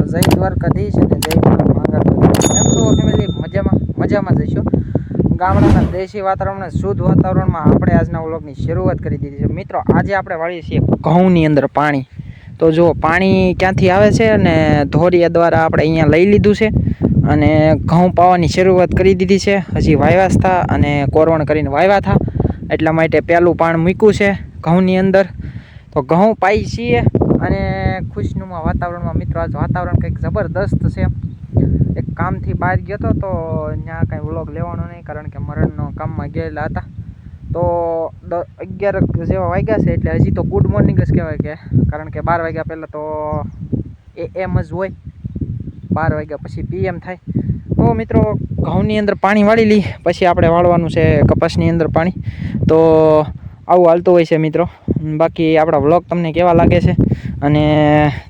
જય દ્વારકાધીશ અને જય માંગલ. એમ છો ફેમિલી? મજામાં જઈશું. ગામડાના દેશી વાતાવરણ, શુદ્ધ વાતાવરણમાં આપણે આજના વ્લોગની શરૂઆત કરી દીધી છે. મિત્રો, આજે આપણે વાળીએ છીએ ઘઉંની અંદર પાણી. તો જો પાણી ક્યાંથી આવે છે અને ધોરિયા દ્વારા આપણે અહીંયા લઈ લીધું છે અને ઘઉં પાવાની શરૂઆત કરી દીધી છે. હજી વાવ્યા હતા અને કોરવણ કરીને વાવ્યા હતા, એટલા માટે પહેલું પાણ મૂક્યું છે ઘઉંની અંદર. તો ઘઉં પાઈ છીએ અને ખુશનુમા વાતાવરણમાં. મિત્રો, આજ વાતાવરણ કંઈક જબરદસ્ત છે. એક કામથી બહાર ગયો હતો તો ત્યાં કાંઈ વ્લોગ લેવાનો નહીં, કારણ કે મરણનો કામમાં ગયેલા હતા. તો 11 જેવા વાગ્યા છે, એટલે હજી તો ગુડ મોર્નિંગ જ કહેવાય, કે કારણ કે 12 વાગ્યા પહેલાં તો AM જ હોય, 12 વાગ્યા પછી PM થાય. તો મિત્રો, ઘઉંની અંદર પાણી વાળી લઈ, પછી આપણે વાળવાનું છે કપાસની અંદર પાણી. તો આવું હાલતું હોય છે મિત્રો. બાકી આપણા વ્લોગ તમને કેવા લાગે છે અને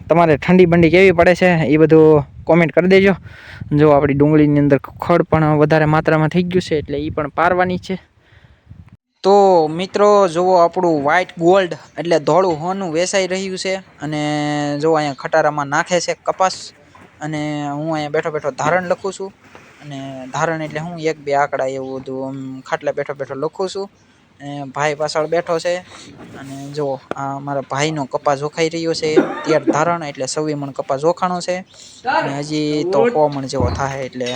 તમારે ઠંડી બંડી કેવી પડે છે એ બધું કોમેન્ટ કરી દેજો. જો આપણી ડુંગળીની અંદર ખડ પણ વધારે માત્રામાં થઈ ગયું છે, એટલે એ પણ પારવાની છે. તો મિત્રો જુઓ, આપણું વ્હાઇટ ગોલ્ડ એટલે ધોળું હોનું વેચાઈ રહ્યું છે. અને જો અહીંયા ખટારામાં નાખે છે કપાસ, અને હું અહીંયા બેઠો બેઠો ધારણ લખું છું. અને ધારણ એટલે હું 1-2 આંકડા એવું બધું ખાટલે બેઠો બેઠો લખું છું. ભાઈ પાછળ બેઠો છે અને જો આ મારા ભાઈનો કપાસ જોખાઈ રહ્યો છે. 13 ધારણ એટલે 26 મણ કપાસ જોખાણો છે, અને હજી તો 100 મણ જેવો થાય એટલે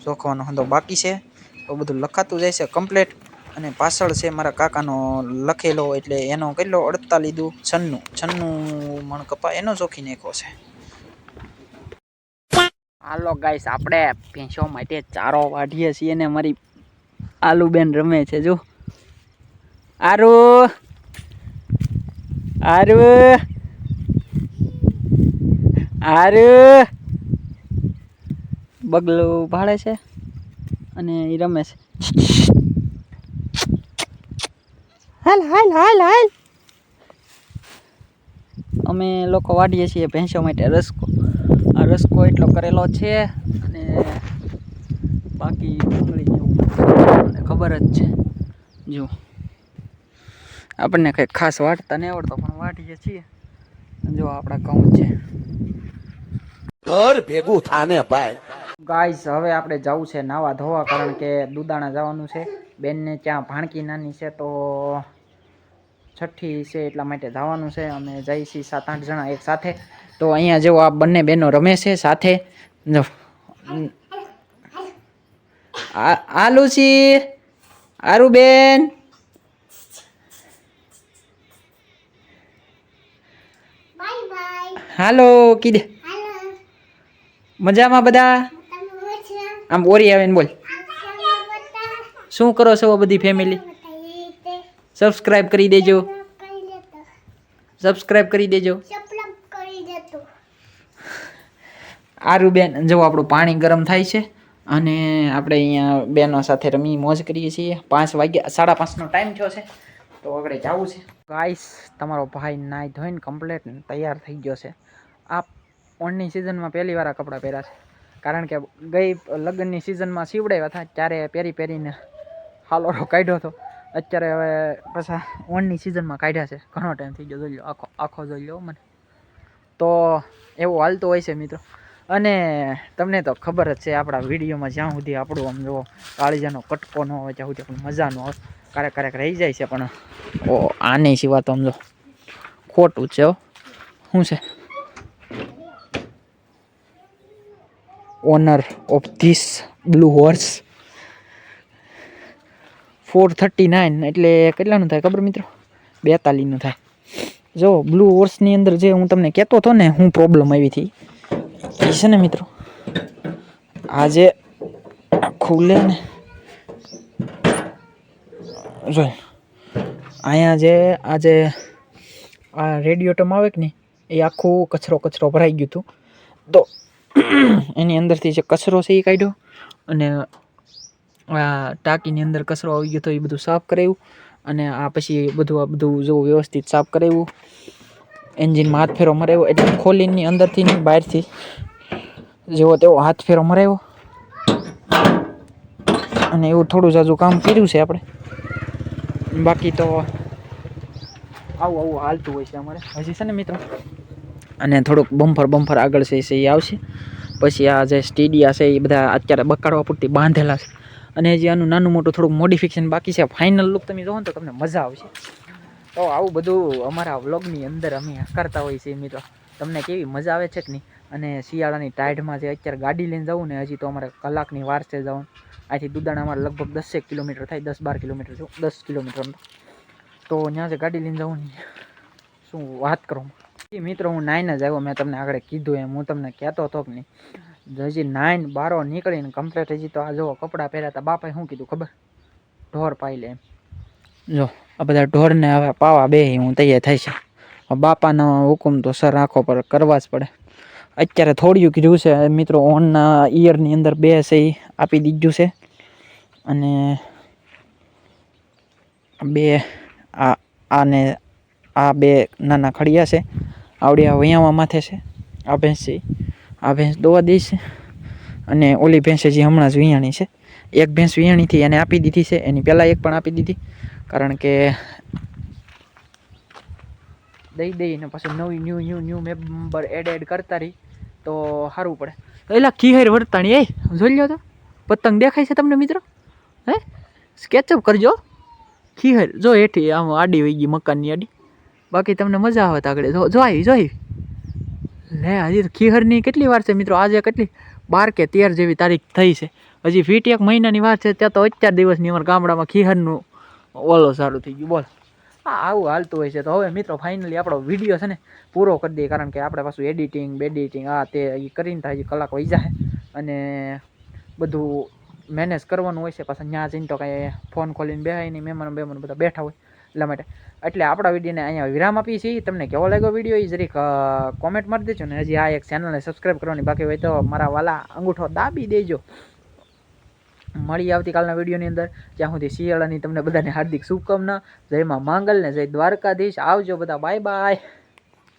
જોખવાનો હંધો બાકી છે. તો બધું લખાતું જાય છે કમ્પ્લીટ. અને પાછળ છે મારા કાકાનો લખેલો, એટલે એનો કેટલો 46 મણ કપા એનો જોખી નાખ્યો છે. હાલો ગાઈસ, આપણે ભેંસો માટે ચારો વાઢીએ છીએ ને મારી આલુબેન રમે છે. જો આરુ બગલું ભાળે છે અને એ રમે છે. હાલ. અમે લોકો વાઢીએ છીએ ભેંસો માટે રસકો. આ રસકો એટલો કરેલો છે, અને બાકી ડુંગળી જેવું ખબર જ છે. જો આપણને કંઈક ખાસ વાટતા નહીં આવડતો, પણ વાટીએ છીએ. જો આપણા ઘઉં છે. ઘર ભેગું થાને ભાઈ. ગાઈસ, હવે આપણે જવું છે નાવા ધોવા, કારણ કે દુદાણા જવાનું છે. બેનને ત્યાં ભાણકી નાની છે, તો છઠ્ઠી છે, એટલા માટે જવાનું છે. અમે જઈએ છીએ 7-8 જણા એક સાથે. તો અહીંયા જેવો આ બંને બહેનો રમે છે સાથે. જો આલુસી, આરુબેન, હાલો કીધે. મજામાં બધા? આમ ઓરી આવે ને બોલ. શું કરો છો બધી ફેમિલી? સબસ્ક્રાઇબ કરી દેજો. આરુબેન, જો આપણું પાણી ગરમ થાય છે અને આપણે અહીંયા બેનો સાથે રમી મોજ કરીએ છીએ. 5 વાગ્યા, 5:30નો ટાઈમ થયો છે, તો આગળ જવું છે. ગાઈસ, તમારો ભાઈ નાઈ ધોઈને કમ્પ્લીટ તૈયાર થઈ ગયો છે. આ ઓણની સિઝનમાં પહેલી વાર આ કપડાં પહેર્યા છે, કારણ કે ગઈ લગ્નની સિઝનમાં સીવડાવ્યા હતા ત્યારે પહેરીને હાલોડો કાઢ્યો હતો. અત્યારે હવે પાછા ઓણની સિઝનમાં કાઢ્યા છે. ઘણો ટાઈમ થઈ ગયો, જોઈ લો, આખો જોઈ લો મને. તો એવું હાલતું હોય છે મિત્રો. અને તમને તો ખબર જ છે, આપણા વિડીયોમાં જ્યાં સુધી આપણું આમ જો કાળીજાનો કટકો ન હોય ત્યાં સુધી આપણને મજા ન આવે. ક્યારેક રહી જાય છે, પણ આની સિવાય તો સમજો ખોટું છે. શું છે? Honour of this blue horse 439 એટલે કેટલાનું થાય ખબર મિત્રો? 42નું થાય. જો બ્લુ હોર્સની અંદર જે હું તમને કહેતો હતો ને, હું પ્રોબ્લેમ આવી હતી એ છે ને મિત્રો, આજે ખુલે ને જો અહીંયા જે આજે આ રેડિયોટમ આવે કે નહીં, એ આખું કચરો ભરાઈ ગયું હતું. તો એની અંદરથી જે કચરો છે એ કાઢ્યો, અને આ ટાંકીની અંદર કચરો આવી ગયો હતો એ બધું સાફ કરાવ્યું. અને આ પછી બધું જો વ્યવસ્થિત સાફ કરાવ્યું. એન્જિનમાં હાથ ફેરો મરાવ્યો, એટલે ખોલીની અંદરથી નહીં, બહારથી જેવો તેવો હાથ ફેરો મરાવ્યો. અને એવું થોડું જાજુ કામ કર્યું છે આપણે. બાકી તો આવું હાલતું હોય છે અમારે. હજી છે ને મિત્રો, અને થોડુંક બમ્ફર આગળ છે એ આવશે. પછી આ જે સ્ટેડિયા છે એ બધા અત્યારે બકાડવા પૂરતી બાંધેલા છે, અને હજી આનું નાનું મોટું થોડુંક મોડિફિકેશન બાકી છે. ફાઇનલ લુક તમે જોવો ને તો તમને મજા આવશે. તો આવું બધું અમારા વ્લોગની અંદર અમે કરતા હોઈએ છીએ મિત્રો. તમને કેવી મજા આવે છે કે નહીં? અને શિયાળાની ટાઈડમાં જે અત્યારે ગાડી લઈને જવું ને, હજી તો અમારે કલાકની વાર છે જવાનું. અહીંથી દુદાણા અમારે લગભગ 10 કિલોમીટર થાય, 10-12 કિલોમીટર, 10 કિલોમીટર. તો ત્યાં જે ગાડી લઈને જવું ને, શું વાત કરું મિત્રો. હું નાઈને જ આવ્યો, મેં તમને આગળ કીધું એમ. હું તમને કહેતો હતો કે નહીં, હજી 9 બારો નીકળીને કમ્પ્લીટ હજી તો આ જો કપડાં પહેર્યા હતા. બાપાએ શું કીધું ખબર? ઢોર પાઈ લે એમ. જો આ બધા ઢોરને હવે પાવા બે હું તૈયાર થાય છે. બાપાનો હુકુમ તો સર આંખો પર કરવા જ પડે. અત્યારે થોડીયું કીધું છે મિત્રો, ઓનના ઈયરની અંદર 2 છે એ આપી દીધું છે, અને 2 આને આ 2 નાના ખડિયા છે. આવડી આ વૈયામાં માથે છે. આ ભેંસ છે, આ ભેંસ દોવા દે છે, અને ઓલી ભેંસ જે હમણાં જ વિયાણી છે. એક ભેંસ વિયાણીથી એને આપી દીધી છે, એની પહેલાં એક પણ આપી દીધી, કારણ કે દઈને પછી નવી ન્યૂ મેમ્બર એડ કરતા રહી તો સારું પડે. એલા ખીહેર વર્તાણી એ જોઈ લો તો પતંગ દેખાય છે તમને મિત્રો? હે સ્કેચઅપ કરજો. ખીહેર જો હેઠી આમ આડી વહી ગઈ મકાનની આડી, બાકી તમને મજા આવે આગળ જોઈ લે. હજી તો ખીહરની કેટલી વાર છે મિત્રો? આજે કેટલી 12 કે 13 જેવી તારીખ થઈ છે. હજી ફીટ 1 મહિનાની વાર છે. ત્યાં તો 4 દિવસની અમારા ગામડામાં ખીહરનું ઓલો સારું થઈ ગયું. બોલ હા, આવું હાલતું હોય છે. તો હવે મિત્રો ફાઇનલી આપણો વિડીયો છે ને પૂરો કરી દઈએ, કારણ કે આપણે પાછું એડિટિંગ આ તે એ કરીને થાય કલાક વહી જાય, અને બધું મેનેજ કરવાનું હોય છે. પાછા ત્યાં જઈને તો કાંઈ ફોન ખોલીને બેહાય નહીં, મહેમાનો બધા બેઠા હોય એટલા માટે. એટલે આપણા વિડીયોને અહીંયા વિરામ આપીએ છીએ. તમને કેવો લાગ્યો વિડીયો એ જરીક કોમેન્ટ મારી દેજો, ને હજી આ એક ચેનલને સબસ્ક્રાઈબ કરવાની બાકી હોય તો મારા વાલા અંગૂઠો દાબી દેજો. મળી આવતીકાલના વિડીયોની અંદર. જ્યાં સુધી શિયાળાની તમને બધાને હાર્દિક શુભકામના. જય માં માંગલ ને જય દ્વારકાધીશ. આવજો બધા, બાય બાય.